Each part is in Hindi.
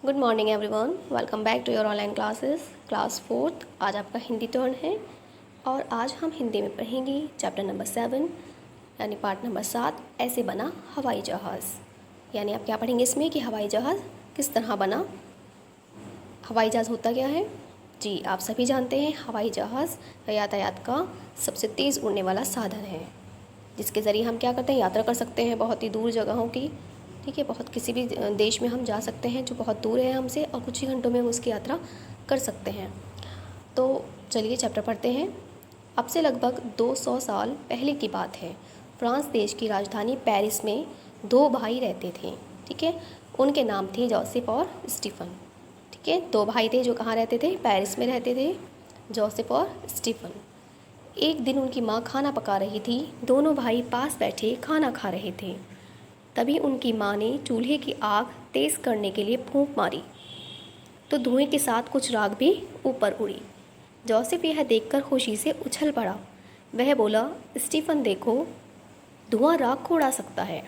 Good morning everyone, welcome back to your online classes class 4th। आज आपका हिंदी टर्न है और आज हम हिंदी में पढ़ेंगे चैप्टर नंबर 7 यानी पार्ट नंबर 7, ऐसे बना हवाई जहाज़। यानी आप क्या पढ़ेंगे इसमें कि हवाई जहाज़ किस तरह बना। हवाई जहाज़ होता क्या है जी, आप सभी जानते हैं हवाई जहाज़ यातायात का सबसे तेज़ उड़ने वाला साधन है, जिसके ज़रिए हम क्या करते हैं, यात्रा कर सकते हैं बहुत ही दूर जगहों की। ठीक है, बहुत किसी भी देश में हम जा सकते हैं जो बहुत दूर है हमसे, और कुछ ही घंटों में हम उसकी यात्रा कर सकते हैं। तो चलिए चैप्टर पढ़ते हैं। अब से लगभग 200 साल पहले की बात है। फ्रांस देश की राजधानी पेरिस में दो भाई रहते थे। ठीक है, उनके नाम थे जोसेफ और स्टीफन। ठीक है, दो भाई थे जो कहाँ रहते थे, पेरिस में रहते थे, जोसेफ और स्टीफन। एक दिन उनकी माँ खाना पका रही थी। दोनों भाई पास बैठे खाना खा रहे थे। तभी उनकी माँ ने चूल्हे की आग तेज़ करने के लिए फूंक मारी तो धुएं के साथ कुछ राख भी ऊपर उड़ी। जोसेफ यह देखकर खुशी से उछल पड़ा। वह बोला, स्टीफन देखो, धुआं राख को उड़ा सकता है।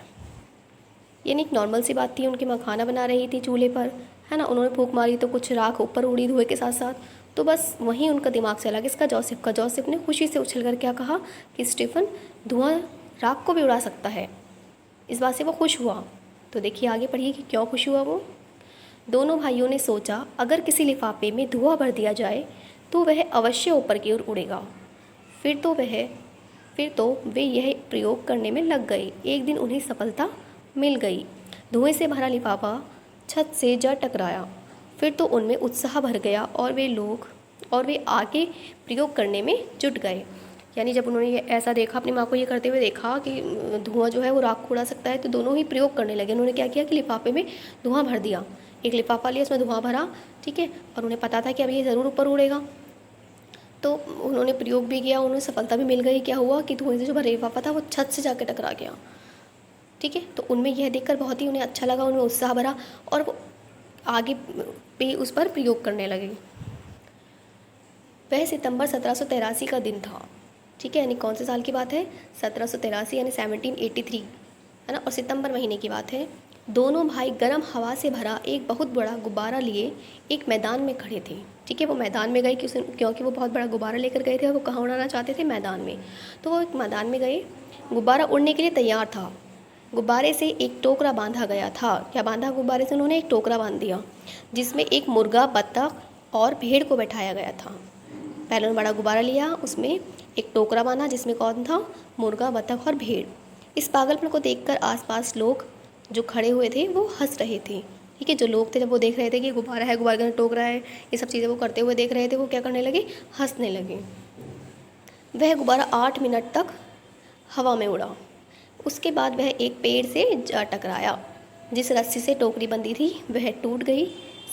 यानी एक नॉर्मल सी बात थी, उनकी माँ खाना बना रही थी चूल्हे पर, है ना, उन्होंने फूंक मारी तो कुछ राख ऊपर उड़ी धुएं के साथ साथ। तो बस वहीं उनका दिमाग चला, किसका, जोसेफ का। जोसेफ ने खुशी से उछल कर क्या कहा कि स्टीफन धुआं राख को भी उड़ा सकता है। इस बात से वो खुश हुआ। तो देखिए आगे पढ़िए कि क्यों खुश हुआ वो। दोनों भाइयों ने सोचा, अगर किसी लिफाफे में धुआं भर दिया जाए तो वह अवश्य ऊपर की ओर उड़ेगा। फिर तो वे यह प्रयोग करने में लग गए। एक दिन उन्हें सफलता मिल गई। धुएं से भरा लिफाफा छत से जा टकराया। फिर तो उनमें उत्साह भर गया और वे आगे प्रयोग करने में जुट गए। यानी जब उन्होंने ये ऐसा देखा, अपनी माँ को ये करते हुए देखा कि धुआं जो है वो राख को उड़ा सकता है, तो दोनों ही प्रयोग करने लगे। उन्होंने क्या किया कि लिफाफे में धुआं भर दिया। एक लिफाफा लिया, उसमें धुआं भरा। ठीक है, और उन्हें पता था कि अब ये ज़रूर ऊपर उड़ेगा, तो उन्होंने प्रयोग भी किया, उन्हें सफलता भी मिल गई। क्या हुआ कि धुएं से जो भरा लिफाफा था वो छत से जाकर टकरा गया। ठीक है, तो उनमें यह देखकर बहुत ही उन्हें अच्छा लगा, उनमें उत्साह भरा और वो आगे भी उस पर प्रयोग करने लगे। वह सितंबर 1783 का दिन था। ठीक है, यानी कौन से साल की बात है, 1783 यानी 1783, है ना, और सितंबर महीने की बात है। दोनों भाई गर्म हवा से भरा एक बहुत बड़ा गुब्बारा लिए एक मैदान में खड़े थे। ठीक है, वो मैदान में गए क्योंकि वो बहुत बड़ा गुब्बारा लेकर गए थे और वो कहाँ उड़ाना चाहते थे, मैदान में। तो वो एक मैदान में गए, गुब्बारा उड़ने के लिए तैयार था। गुब्बारे से एक टोकरा बांधा गया था। क्या बांधा गुब्बारे से, उन्होंने एक टोकरा बांध दिया जिसमें एक मुर्गा, बत्तख और भेड़ को बैठाया गया था। पहले उन्होंने बड़ा गुब्बारा लिया, उसमें एक टोकरा बांधा जिसमें कौन था, मुर्गा, बत्तख और भेड़। इस पागलपन को देखकर आसपास लोग जो खड़े हुए थे वो हंस रहे थे। ठीक है, जो लोग थे जब वो देख रहे थे कि गुब्बारा है, गुब्बारे का टोकरा है, ये सब चीज़ें वो करते हुए देख रहे थे, वो क्या करने लगे, हंसने लगे। वह गुब्बारा 8 मिनट तक हवा में उड़ा। उसके बाद वह एक पेड़ से जा टकराया। जिस रस्सी से टोकरी बंधी थी वह टूट गई।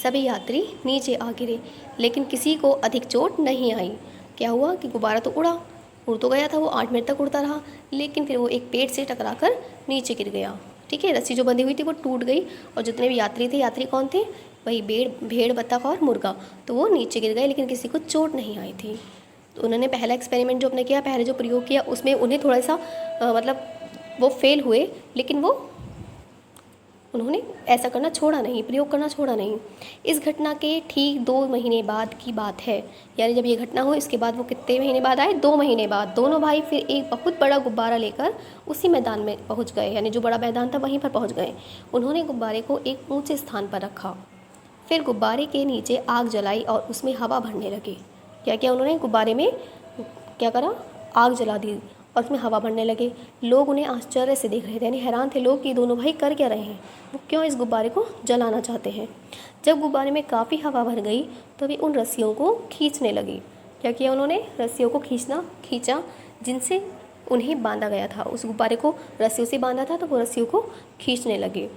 सभी यात्री नीचे आ गिरे, लेकिन किसी को अधिक चोट नहीं आई। क्या हुआ कि गुब्बारा तो उड़ तो गया था, वो 8 मिनट तक उड़ता रहा, लेकिन फिर वो एक पेड़ से टकरा कर नीचे गिर गया। ठीक है, रस्सी जो बंधी हुई थी वो टूट गई और जितने भी यात्री थे, यात्री कौन थे, वही भेड़, बत्तख और मुर्गा, तो वो नीचे गिर गए, लेकिन किसी को चोट नहीं आई थी। तो उन्होंने पहला एक्सपेरिमेंट जो अपने किया, पहले जो प्रयोग किया, उसमें उन्हें थोड़ा सा मतलब वो फेल हुए, लेकिन उन्होंने ऐसा करना छोड़ा नहीं, प्रयोग करना छोड़ा नहीं। इस घटना के ठीक 2 महीने बाद की बात है। यानी जब ये घटना हुई इसके बाद वो कितने महीने बाद आए, 2 महीने बाद दोनों भाई फिर एक बहुत बड़ा गुब्बारा लेकर उसी मैदान में पहुंच गए। यानी जो बड़ा मैदान था वहीं पर पहुंच गए। उन्होंने गुब्बारे को एक ऊंचे स्थान पर रखा, फिर गुब्बारे के नीचे आग जलाई और उसमें हवा भरने लगे। क्या किया उन्होंने, गुब्बारे में क्या करा, आग जला दी और उसमें हवा भरने लगे। लोग उन्हें आश्चर्य से देख रहे थे, यानी हैरान थे लोग कि दोनों भाई कर क्या रहे हैं, वो क्यों इस गुब्बारे को जलाना चाहते हैं। जब गुब्बारे में काफ़ी हवा भर गई तो वे उन रस्सियों को खींचने लगे। क्या किया उन्होंने, रस्सियों को खींचा जिनसे उन्हें बांधा गया था। उस गुब्बारे को रस्सियों से बांधा था तो वो रस्सियों को खींचने लगे।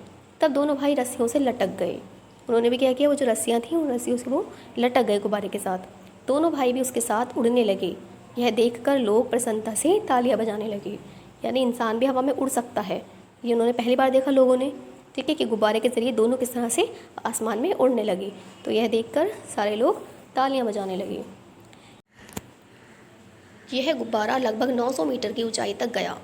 तब दोनों भाई रस्सियों से लटक गए। उन्होंने भी क्या किया, वो जो रस्सियाँ थीं उन रस्सियों से वो लटक गए गुब्बारे के साथ। दोनों भाई भी उसके साथ उड़ने लगे। यह देखकर लोग प्रसन्नता से तालियां बजाने लगे। यानी इंसान भी हवा में उड़ सकता है, ये उन्होंने पहली बार देखा लोगों ने। ठीक है, कि गुब्बारे के ज़रिए दोनों किस तरह से आसमान में उड़ने लगे। तो यह देखकर सारे लोग तालियां बजाने लगे। यह गुब्बारा लगभग 900 मीटर की ऊंचाई तक गया।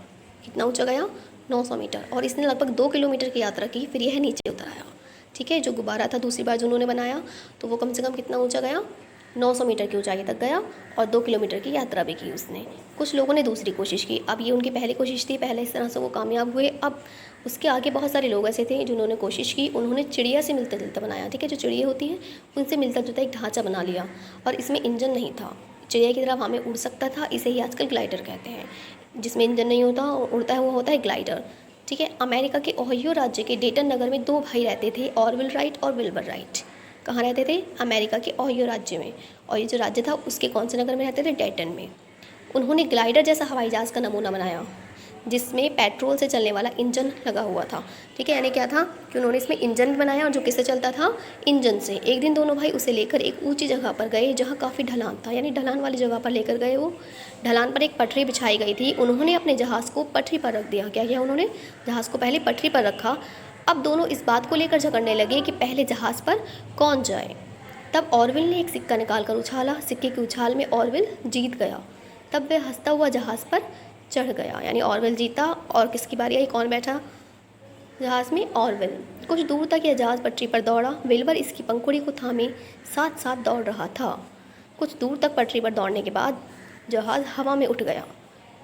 कितना ऊंचा गया, 900 मीटर, और इसने लगभग 2 किलोमीटर की यात्रा की, फिर यह नीचे उतर आया। ठीक है। जो गुब्बारा था दूसरी बार जो उन्होंने बनाया तो वो कम से कम कितना ऊंचा गया, 900 मीटर की ऊंचाई तक गया और 2 किलोमीटर की यात्रा भी की उसने। कुछ लोगों ने दूसरी कोशिश की, अब ये उनकी पहली कोशिश थी, पहले इस तरह से वो कामयाब हुए। अब उसके आगे बहुत सारे लोग ऐसे थे जिन्होंने कोशिश की, उन्होंने चिड़िया से मिलता जुलता बनाया, ठीक है। जो चिड़िया होती हैं उनसे मिलता जुलता एक ढांचा बना लिया और इसमें इंजन नहीं था, चिड़िया की तरह हवा में उड़ सकता था, इसे ही आजकल ग्लाइडर कहते हैं। जिसमें इंजन नहीं होता और उड़ता है वो होता है ग्लाइडर, ठीक है। अमेरिका के ओहियो राज्य के डेटन नगर में 2 भाई रहते थे, ऑरविल राइट और विल्बर राइट। कहाँ रहते थे? अमेरिका के ओहियो राज्य में, और ये जो राज्य था उसके कौन से नगर में रहते थे? डेटन में। उन्होंने ग्लाइडर जैसा हवाई जहाज़ का नमूना बनाया जिसमें पेट्रोल से चलने वाला इंजन लगा हुआ था, ठीक है। यानी क्या था कि उन्होंने इसमें इंजन बनाया और जो किससे चलता था? इंजन से। एक दिन दोनों भाई उसे लेकर एक ऊंची जगह पर गए जहाँ काफ़ी ढलान था, यानी ढलान वाली जगह पर लेकर गए वो। ढलान पर एक पटरी बिछाई गई थी, उन्होंने अपने जहाज़ को पटरी पर रख दिया। क्या किया उन्होंने? जहाज़ को पहले पटरी पर रखा। अब दोनों इस बात को लेकर झगड़ने लगे कि पहले जहाज़ पर कौन जाए। तब ऑरविल ने एक सिक्का निकाल कर उछाला, सिक्के की उछाल में ऑरविल जीत गया। तब वह हंसता हुआ जहाज़ पर चढ़ गया, यानी ऑरविल जीता। और किसकी बारी आई? कौन बैठा जहाज़ में? ऑरविल। कुछ दूर तक यह जहाज़ पटरी पर दौड़ा, विल्बर इसकी पंखुड़ी को थामे साथ साथ दौड़ रहा था। कुछ दूर तक पटरी पर दौड़ने के बाद जहाज़ हवा में उठ गया,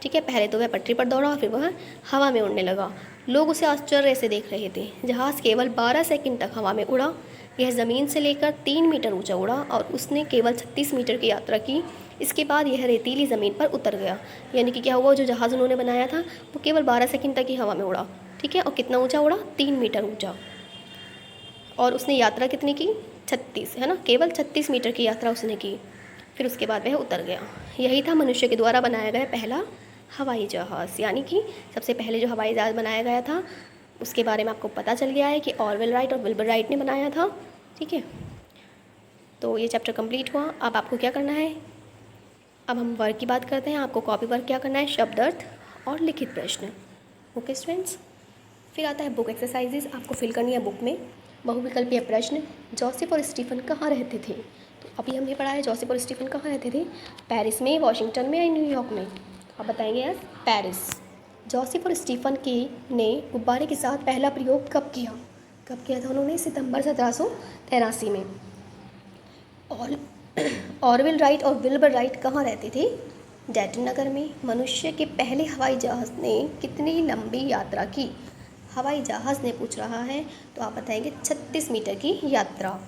ठीक है। पहले तो वह पटरी पर दौड़ा, फिर वह हवा में उड़ने लगा। लोग उसे आश्चर्य से देख रहे थे। जहाज़ केवल 12 सेकंड तक हवा में उड़ा। यह ज़मीन से लेकर 3 मीटर ऊंचा उड़ा और उसने केवल 36 मीटर की यात्रा की। इसके बाद यह रेतीली ज़मीन पर उतर गया। यानी कि क्या हुआ, जो जहाज़ उन्होंने बनाया था वो केवल 12 सेकंड तक ही हवा में उड़ा, ठीक है। और कितना ऊंचा उड़ा? 3 मीटर ऊंचा। और उसने यात्रा कितनी की? 36, है ना। केवल 36 मीटर की यात्रा उसने की, फिर उसके बाद वह उतर गया। यही था मनुष्य के द्वारा बनाया गया पहला हवाई जहाज़। यानी कि सबसे पहले जो हवाई जहाज़ बनाया गया था उसके बारे में आपको पता चल गया है कि ऑरविल राइट और विल्बर राइट ने बनाया था, ठीक है। तो ये चैप्टर कंप्लीट हुआ। अब आपको क्या करना है? अब हम वर्क की बात करते हैं। आपको कॉपी वर्क क्या करना है? शब्द अर्थ और लिखित प्रश्न। Okay students. फिर आता है बुक एक्सरसाइजेज, आपको फिल करनी है बुक में। बहुविकल्पीय प्रश्न, जोसेफ और स्टीफन कहाँ रहते थे? तो अभी हमने पढ़ा है जोसेफ और स्टीफन कहाँ रहते थे? पेरिस में, वाशिंगटन में या न्यूयॉर्क में? आप बताएंगे यार। पेरिस। जोसेफ और स्टीफन ने गुब्बारे के साथ पहला प्रयोग कब किया? कब किया था उन्होंने? सितंबर 1783 में। और ऑरविल राइट और विल्बर राइट कहाँ रहते थे? डेटन नगर में। मनुष्य के पहले हवाई जहाज़ ने कितनी लंबी यात्रा की? हवाई जहाज़ ने पूछ रहा है, तो आप बताएंगे 36 मीटर की यात्रा,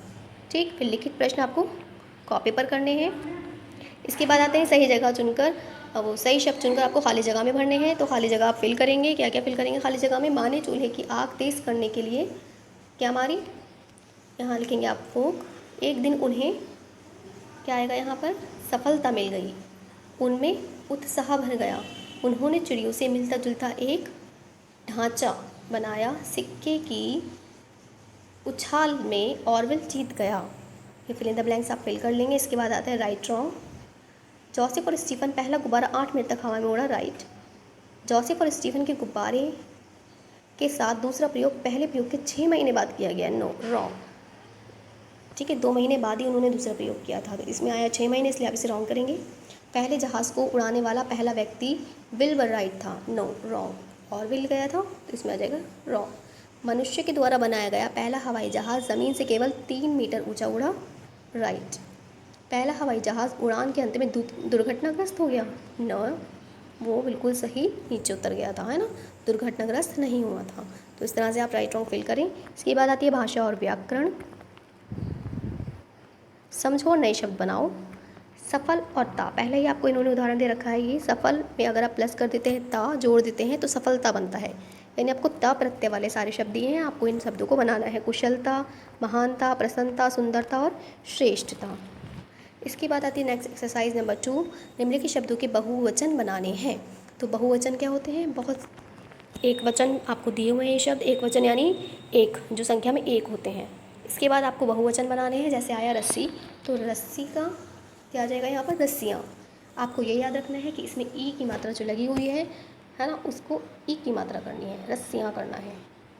ठीक। फिर लिखित प्रश्न आपको कॉपी पर करने हैं। इसके बाद आते हैं सही जगह चुनकर, वो सही शब्द चुनकर आपको खाली जगह में भरने हैं। तो खाली जगह आप फिल करेंगे। क्या क्या फिल करेंगे खाली जगह में? माने चूल्हे की आग तेज़ करने के लिए क्या मारी? यहाँ लिखेंगे आप फूंक। एक दिन उन्हें क्या आएगा यहाँ पर? सफलता मिल गई। उनमें उत्साह भर गया। उन्होंने चिड़ियों से मिलता जुलता एक ढांचा बनाया। सिक्के की उछाल में ऑरविल जीत गया। ये फिल इन द ब्लैंक्स आप फिल कर लेंगे। इसके बाद आता है राइट रॉन्ग। जोसेफ और स्टीफन पहला गुब्बारा 8 मिनट तक हवा में उड़ा, राइट। जोसेफ और स्टीफन के गुब्बारे के साथ दूसरा प्रयोग पहले प्रयोग के 6 महीने बाद किया गया, नो, रॉन्ग, ठीक है। 2 महीने बाद ही उन्होंने दूसरा प्रयोग किया था, तो इसमें आया 6 महीने, इसलिए आप इसे रॉन्ग करेंगे। पहले जहाज़ को उड़ाने वाला पहला व्यक्ति विल्बर राइट था, नो, रॉन्ग। और विल गया था तो इसमें आ जाएगा रॉन्ग। मनुष्य के द्वारा बनाया गया पहला हवाई जहाज़ ज़मीन से केवल 3 मीटर ऊंचा उड़ा, राइट। पहला हवाई जहाज़ उड़ान के अंत में दुर्घटनाग्रस्त हो गया, न, वो बिल्कुल सही नीचे उतर गया था, है ना, दुर्घटनाग्रस्त नहीं हुआ था। तो इस तरह से आप राइट रॉन्ग फिल करें। इसके बाद आती है भाषा और व्याकरण। समझो और नए शब्द बनाओ। सफल और ता, पहले ही आपको इन्होंने उदाहरण दे रखा है। ये सफल में अगर आप प्लस कर देते हैं, ता जोड़ देते हैं तो सफलता बनता है। यानी आपको ता प्रत्यय वाले सारे शब्द दिए हैं, आपको इन शब्दों को बनाना है। कुशलता, महानता, प्रसन्नता, सुंदरता और श्रेष्ठता। इसके बाद आती है नेक्स्ट एक्सरसाइज नंबर 2। निम्नलिखित शब्दों के बहुवचन बनाने हैं। तो बहुवचन क्या होते हैं? बहुत एक वचन आपको दिए हुए हैं ये शब्द। एक वचन यानी एक, जो संख्या में एक होते हैं। इसके बाद आपको बहुवचन बनाने हैं। जैसे आया रस्सी, तो रस्सी का क्या आ जाएगा यहाँ पर? रस्सियाँ। आपको ये याद रखना है कि इसमें ई की मात्रा जो लगी हुई है ना, उसको ई की मात्रा करनी है, रस्सियाँ करना है,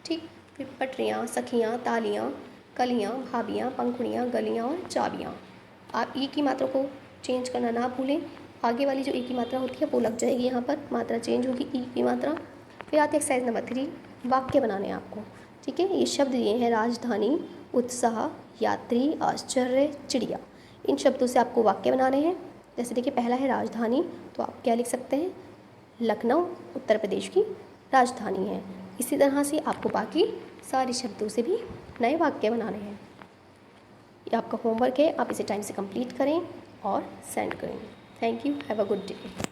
ठीक। फिर पटरियाँ, सखियाँ, तालियाँ, कलियाँ, भाभियाँ, पंखुड़ियाँ, गलियाँ और चाबियाँ। आप ई की मात्रा को चेंज करना ना भूलें। आगे वाली जो ई की मात्रा होती है वो लग जाएगी, यहाँ पर मात्रा चेंज होगी, ई की मात्रा। फिर आती है एक्सरसाइज नंबर 3। वाक्य बनाने हैं आपको, ठीक है, ये शब्द दिए हैं राजधानी, उत्साह, यात्री, आश्चर्य, चिड़िया। इन शब्दों से आपको वाक्य बनाने हैं। जैसे देखिए पहला है राजधानी, तो आप क्या लिख सकते हैं, लखनऊ उत्तर प्रदेश की राजधानी है। इसी तरह से आपको बाकी सारे शब्दों से भी नए वाक्य बनाने हैं। ये आपका होमवर्क है, आप इसे टाइम से कंप्लीट करें और सेंड करें। Thank you, have a good day.